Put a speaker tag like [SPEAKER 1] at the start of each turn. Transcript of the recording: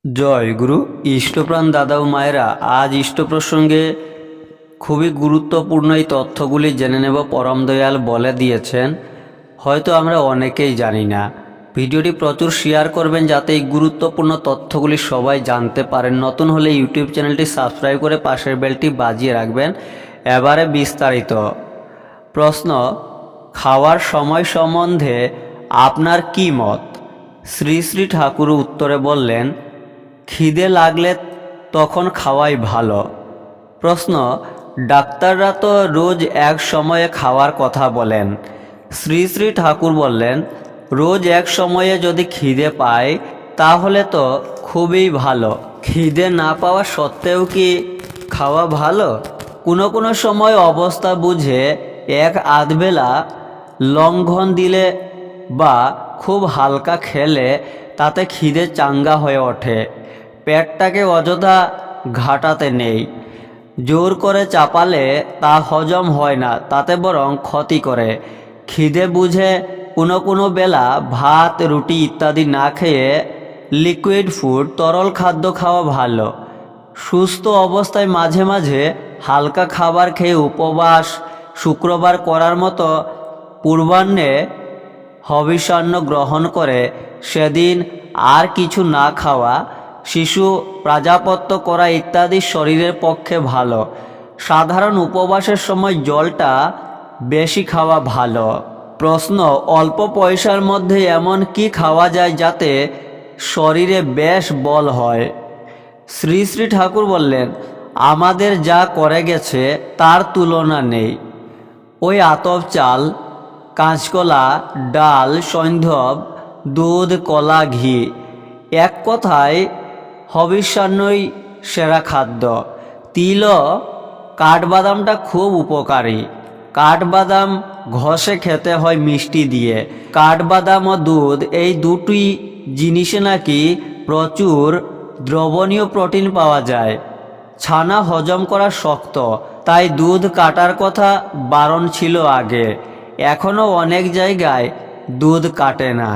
[SPEAKER 1] জয় গুরু। ইষ্টপ্রাণ দাদা ও মায়েরা, আজ ইষ্ট প্রসঙ্গে খুবই গুরুত্বপূর্ণ এই তথ্যগুলি জেনে নেব। পরম দয়াল বলে দিয়েছেন, হয়তো আমরা অনেকেই জানি না। ভিডিওটি প্রচুর শেয়ার করবেন যাতে এই গুরুত্বপূর্ণ তথ্যগুলি সবাই জানতে পারেন। নতুন হলে ইউটিউব চ্যানেলটি সাবস্ক্রাইব করে পাশের বেলটি বাজিয়ে রাখবেন। এবারে বিস্তারিত প্রশ্ন, খাওয়ার সময় সম্বন্ধে আপনার কি মত? শ্রী শ্রী ঠাকুর উত্তরে বললেন, খিদে লাগলে তখন খাওয়াই ভালো। প্রশ্ন, ডাক্তাররা তো রোজ এক সময়ে খাওয়ার কথা বলেন। শ্রী শ্রী ঠাকুর বললেন, রোজ এক সময়ে যদি খিদে পায় তাহলে তো খুবই ভালো। খিদে না পাওয়া সত্ত্বেও কি খাওয়া ভালো? কোনো কোনো সময় অবস্থা বুঝে এক আধবেলা লঙ্ঘন দিলে বা খুব হালকা খেলে তাতে খিদে চাঙ্গা হয়ে ওঠে। পেটটাকে অযথা ঘাটাতে নেই। জোর করে চাপালে তা হজম হয় না, তাতে বরং ক্ষতি করে। খিদে বুঝে কোনো কোনো বেলা ভাত রুটি ইত্যাদি না খেয়ে লিকুইড ফুড তরল খাদ্য খাওয়া ভালো। সুস্থ অবস্থায় মাঝে মাঝে হালকা খাবার খেয়ে উপবাস শুক্রবার করার মতো পূর্বাহ্নে হবিষান্ন গ্রহণ করে সেদিন আর কিছু না খাওয়া, শিশু প্রাজাপত্য করা ইত্যাদি শরীরের পক্ষে ভালো। সাধারণ উপবাসের সময় জলটা বেশি খাওয়া ভালো। প্রশ্ন, অল্প পয়সার মধ্যে এমন কি খাওয়া যায় যাতে শরীরে বেশ বল হয়? শ্রী শ্রী ঠাকুর বললেন, আমাদের যা করে গেছে তার তুলনা নেই। ওই আতপ চাল, কাঁচকলা, ডাল, সৈন্ধব, দুধ, কলা, ঘি, এক কথায় হবিষ্যান্নই সেরা খাদ্য। তিল ও কাঠবাদামটা খুব উপকারী। কাঠবাদাম ঘষে খেতে হয় মিষ্টি দিয়ে। কাঠবাদাম ও দুধ এই দুটি জিনিসে নাকি প্রচুর দ্রবণীয় প্রোটিন পাওয়া যায়। ছানা হজম করা শক্ত, তাই দুধ কাটার কথা বারণ ছিল আগে। এখনও অনেক জায়গায় দুধ কাটে না।